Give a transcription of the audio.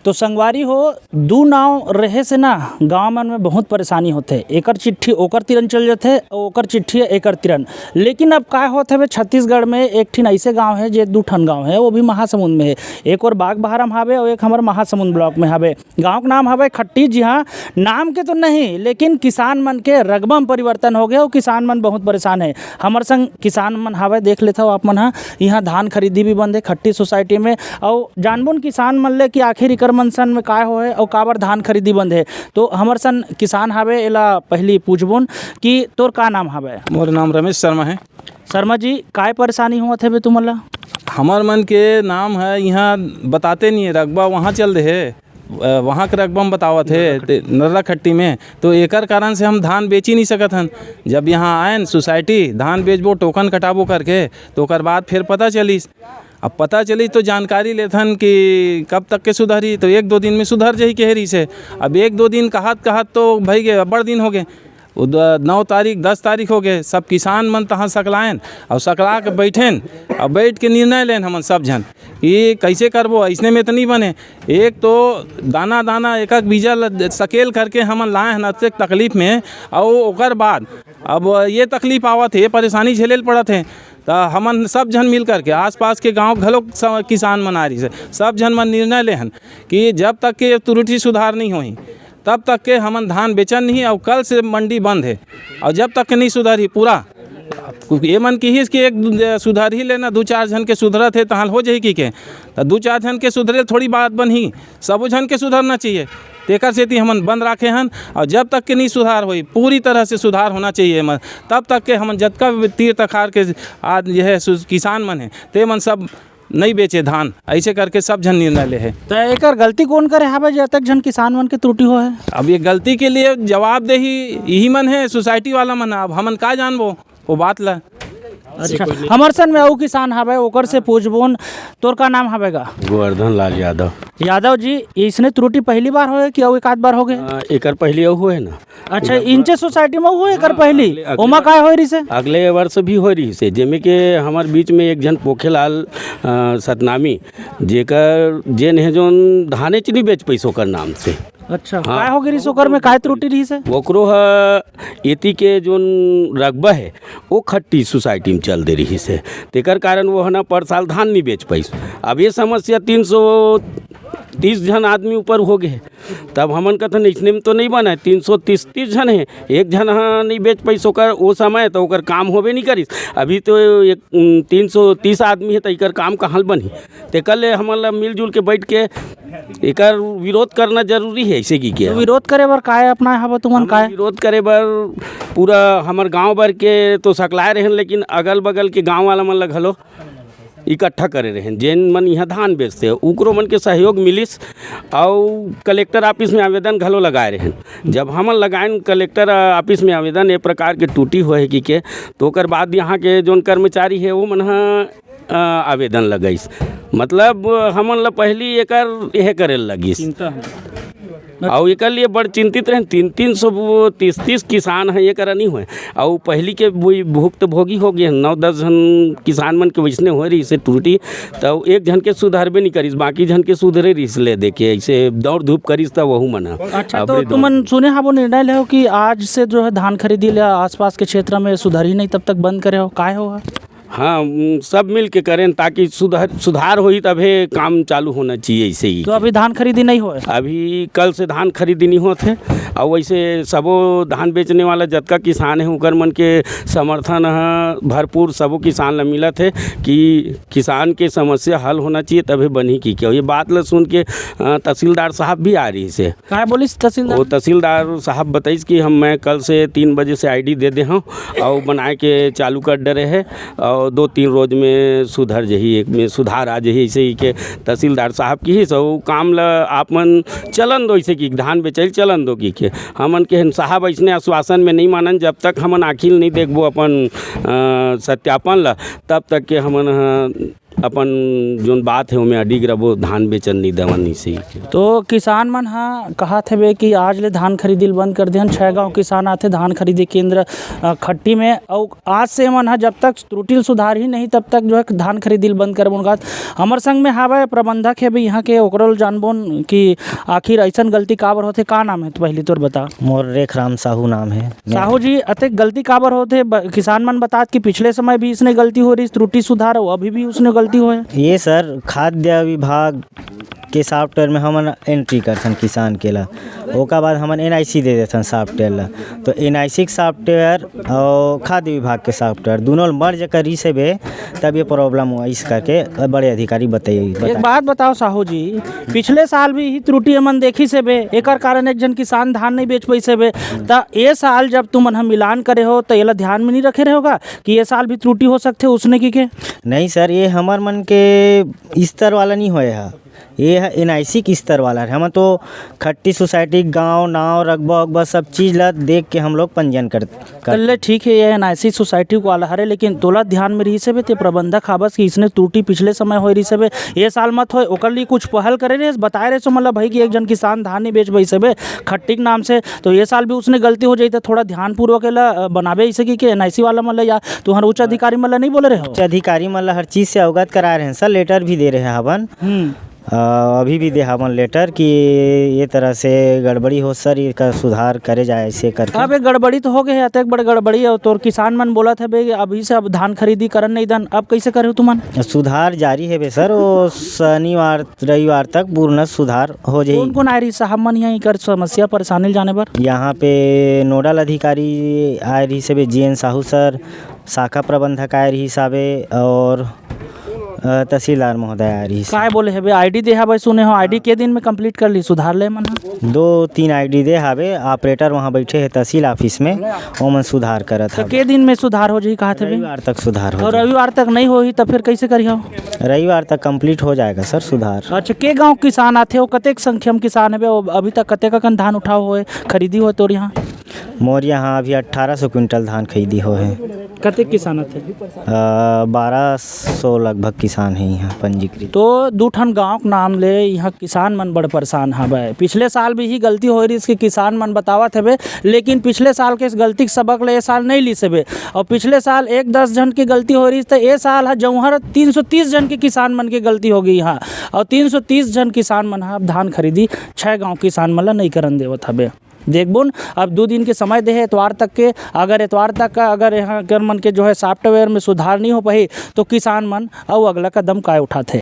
तो संगवारी हो दू नाव रहे से ना गाँव मन में बहुत परेशानी होते। एकर चिट्ठी ओकर तिरन चल जाते और ओकर चिट्ठी एकर तिरन। लेकिन अब का होते हुए छत्तीसगढ़ में एक ठिन ऐसे गांव है जे 2 ठन गांव है, वो भी महासमुंद में है। एक और बागबाहरा में हावे और एक हमार महासमुंद ब्लॉक में हावे। गांव का नाम हावे खट्टी। जी हाँ, नाम के तो नहीं लेकिन किसान मन के रगबा में परिवर्तन हो गया और किसान मन बहुत परेशान है। हमार संग किसान मन हावे, देख लेता हो आप मन। हाँ, यहाँ धान खरीदी भी बंद है खट्टी सोसाइटी में। और जानबुन किसान मन ले कि आखिर इकर मन सन में काय हो है और काबर धान खरीदी बंद है। तो हमार सन किसान हावे, एला पहली पूछबुन कि तोर का नाम हावे? मोर नाम रमेश शर्मा है। शर्मा जी, काय परेशानी होत है बे तुमला? हमार मन के नाम है, यहाँ बताते नहीं है, रकबा वहाँ चल रहे है, वहाँ के रकबा में बतावत है नर्रा खट्टी में। तो एकर कारण से हम धान बेच ही नहीं सकत हन। जब यहाँ आए सोसाइटी धान बेचबो टोकन कटाबो करके, तो ओकर बाद फिर पता चलिस। अब पता चली तो जानकारी लेथन कि कब तक के सुधरी, तो 1-2 दिन में सुधर जाही केहरी से। अब 1-2 दिन कहत तो भाई गे बड़ दिन हो गए। 9 तारीख 10 तारीख हो गए। सब किसान मन तहाँ सकलायन और सकला के बैठेन और बैठ के निर्णय लेन हमन सब जन कि कैसे करबो। ऐसने में तो नहीं बने। एक तो दाना दाना एक बीजा सकेल करके हमन लाए हन अत्यंत तकलीफ में, और ओकर बाद अब ये तकलीफ आवत है, ये परेशानी झेले पड़त है। तो हमन सब जन मिल करके आसपास के गांव घलो किसान मन आ रही से सब जन मन निर्णय लेहन कि जब तक के त्रुटि सुधार नहीं होई तब तक के हमन धान बेचन नहीं। और कल से मंडी बंद है, और जब तक के नहीं सुधरी पूरा ये मन की ही कि एक सुधार ही लेना। 2-4 जन के सुधरत है तहाँ हो जाए कि के, तो 2-4 जन के सुधरे थोड़ी बात बन ही, सब जन के सुधरना चाहिए। तेकर सेती हमन बंद राखे हन, और जब तक के नहीं सुधार होई, पूरी तरह से सुधार होना चाहिए मन, तब तक के हमन जतका तीर तखार के आज यह किसान मन है ते मन सब नहीं बेचे धान। ऐसे करके सब जन निर्णय ले है। तो एकर गलती कौन करे हावे जब तक जन किसान मन के त्रुटि हो है? अब ये गलती के लिए जवाबदेही यही मन है, सोसाइटी वाला मन। अब हमन का जानबो वो बात ला। अच्छा, हमार सन में और किसान हावे, ओकर से पूछबोन तोर का नाम हावेगा? गोवर्धन लाल यादव। यादव जी, इसने त्रुटि पहली बार होए कि और एक आध बार हो गए? एकर पहले हुए ना। अच्छा, इंचे सोसाइटी में हुए एकर पहली? ओमा काय होई रही से? अगले वर्ष भी हो रही से, जेमे के हमार बीच में एक जन पोखेलाल सतनामी जेकर जेन है जोन धाने चनी बेच पैसों कर नाम से। अच्छा, काय हो गई सोकर में काय त्रुटि रही से? ओकरो एती के जोन रकबा है वो खट्टी सोसाइटी में चल दे रही से, तेकर कारण वो है ना पर साल धान नहीं बेच पाई। अब ये समस्या 330 जन आदमी ऊपर हो गए। तब हमन कथन इसने में तो नहीं बना है, 330 जन है, एक जन नहीं बेच पैसों कर वो समय तो ओकर काम होबे नहीं करिस। अभी तो 330 आदमी है तो एकर काम कहाँ बनी। तेकर ले हमन मिलजुल के बैठ के एकर विरोध करना जरूरी है। ऐसे की क्या तो विरोध करे बर काय अपना हवा तुमन काय? विरोध करे बर पूरा हमार गांव भर के तो सकलाए रहें, लेकिन अगल बगल के गांव वाला मन लग हलो इकट्ठा करे रहें जेन मन यहाँ धान बेचते उकरो मन के सहयोग मिलिस। और कलेक्टर ऑफिस में आवेदन घलो लगाए रहें। जब हमन लगाएन कलेक्टर ऑफिस में आवेदन ए प्रकार के टूटी हुए कि के, तो ओकर बाद यहाँ के जोन कर्मचारी है वो मन आवेदन लगाइस। मतलब हमन ला पहली एकर यह करे लगिस और एकर लिए बड़ चिंतित रहे। 330 किसान है, ये करा नहीं हुए और पहली के भुक्त भोगी हो गए। 9-10 जन किसान मन के वैसने हो रही से टूटी, तो एक जन के सुधारबे नहीं करिस, बाकी जन के सुधरे रिस ले देखे ऐसे दौड़ धूप करिस तब वहू मना। अच्छा, तो तुमन सुने हा वो निर्णय ले हो कि आज से जो है धान खरीदी ले आसपास के क्षेत्र में सुधार ही नहीं तब तक बंद करे हो, काय हो? हाँ, सब मिल के करें ताकि सुधार होई तभी काम चालू होना चाहिए। ऐसे ही तो अभी धान खरीदी नहीं हो? अभी कल से धान खरीदी नहीं होते। और वैसे सबो धान बेचने वाला जतका किसान है उकर मन के समर्थन भरपूर सबो किसान ला मिला थे कि किसान के समस्या हल होना चाहिए तभी बनी की क्या। ये बात ला सुन के तहसीलदार साहब भी आ रही से। क्या बोलिस तहसीलदार? वो तहसीलदार साहब बताइस कि मैं कल से 3 बजे से ID दे दे हूँ और बनाए के चालू कर डरे है और 2-3 रोज में सुधर जही, एक में सुधार आ जही। ऐसे ही के तहसीलदार साहब की ही सब काम ला आप मन चलन दो, ऐसे कि धान बेचल चलन दो की हमन के साहब ऐसने आश्वासन में नहीं मानन। जब तक हमन आखिल नहीं देखबो अपन सत्यापन ला तब तक के हमन अपन जोन बात है ओमे अडिग रहो धान बेचन नहीं देवन नहीं सही। तो किसान मन हा कहत हवे कि आज ले धान खरीदी बंद कर देहन। 6 गांव किसान आथे धान खरीदी केंद्र खट्टी में, और आज से मन हा जब तक त्रुटि सुधार ही नहीं तब तक जो है धान खरीदी बंद कर बोन। हमर संग में हावे प्रबंधक है भी यहाँ के, ओकरो जानबोन कि आखिर ऐसन गलती काबर होथे। का नाम है तो पहले तोर बता। मोर रेखराम साहू नाम है। साहू जी, अतक गलती काबर होथे किसान मन बतात कि पिछले समय भी इसने गलती हो रही, त्रुटि सुधार हो अभी भी उसने गलती होए। ये सर खाद्य विभाग के सॉफ्टवेयर में हमन एंट्री करथन किसान के ला, ओका बाद हमन NIC दे देथन सॉफ्टवेयर ला। तो NIC के सॉफ्टवेयर और खाद्य विभाग के सॉफ्टवेयर दोनों मर्ज करी से बे तब ये प्रॉब्लम हुआ। इस करके बड़े अधिकारी बताइए। एक बात बताओ साहू जी, पिछले साल भी ही त्रुटि मन देखी से बे, एकर कारण एक जन किसान धान नहीं बेच पैसे बे। त ये साल जब तुम मन मिलान करे हो तो ये ध्यान में नहीं रखे रहे होगा कि ये साल भी त्रुटि हो सकते उसने की के? नहीं सर, ये हमार मन के स्तर वाला नहीं होए है, ये है NIC के स्तर वाला है। हम तो खट्टी सोसाइटी गांव नाव रकबा उकबा सब चीज़ ला देख के हम लोग पंजीयन कर ले। ठीक है, ये NIC सोसाइटी को वाला हरे, लेकिन तोला ध्यान में रही से बे ते प्रबंधक हाबस कि इसने त्रुटि पिछले समय हो रही से बे, ये साल मत होए। ओकर लिए कुछ पहल करे रहे, बताए रहे सो मतलब भाई कि एक जन किसान धान नहीं बेच पाई से बे खट्टी के नाम से, तो ये साल भी उसने गलती हो जाई तो थोड़ा ध्यानपूर्वक बनावे इसे कि NIC वाला मतलब या तुम्हारे उच्च अधिकारी मतलब नहीं बोले रहे हो? उच्च अधिकारी मतलब हर चीज़ से अवगत करा रहे हैं सर, लेटर भी दे रहे हैं हवन। अभी भी दे हवन लेटर कि ये तरह से गड़बड़ी हो सर, इसका सुधार करे जाए ऐसे करके। अब एक गड़बड़ी तो हो गए है, अतक बड़ गड़बड़ी है। तो किसान मन बोला था बे अभी से अब धान खरीदी करन नहीं दन, अब कैसे करे हो तुमन? सुधार जारी है बे सर, वो शनिवार रविवार तक पूर्ण सुधार हो जाए। कौन कौन आए रही साहब मन यहाँ कर समस्या परेशानी जाने पर? यहाँ पे नोडल अधिकारी आए रही से बे GN साहू सर, शाखा प्रबंधक आए रही साबे और तहसीलदार महोदय आ रही। काय बोले है बे ID दे हावे सुने हो, ID के दिन में कंप्लीट कर ली सुधार ले मन? 2-3 ID दे हावे, ऑपरेटर वहाँ बैठे है तहसील ऑफिस में, ओमन सुधार करत तो है। के दिन में सुधार हो जाई कहा थे? रविवार तक सुधार हो और जाए। रविवार तक नहीं होई तो फिर कैसे करियो? रविवार तक कंप्लीट हो जाएगा सर सुधार। अच्छा, के गांव किसान आथे हो, कतेक संख्या में किसान है बे? अभी तक कतेक कन धान उठाओ होए खरीदी हो तोर यहाँ? मोर यहाँ अभी 1800 क्विंटल धान खरीदी हो है। कतेक किसान आथे? 1200 लगभग किसान है यहाँ पंजीकृत। तो 2 ठन गाँव के नाम ले यहाँ किसान मन बड़ परेशान हवे। पिछले साल भी ही गलती हो रही इसके किसान मन बतावत हवे, लेकिन पिछले साल के इस गलती के सबक ले ये साल नहीं ली सेबे। और पिछले साल 1-10 जन की गलती हो रही तो ये साल है जौहर 330 जन के किसान मन की गलती हो गई यहाँ, और 330 जन किसान मन हा धान खरीदी 6 गाँव किसान मन ला नहीं करन देवत हवे। देखबुन अब 2 दिन के समय दे है एतवार तक के, अगर एतवार तक का अगर यहाँ कर मन के जो है सॉफ्टवेयर में सुधार नहीं हो पाई तो किसान मन और अगला कदम काय उठाते।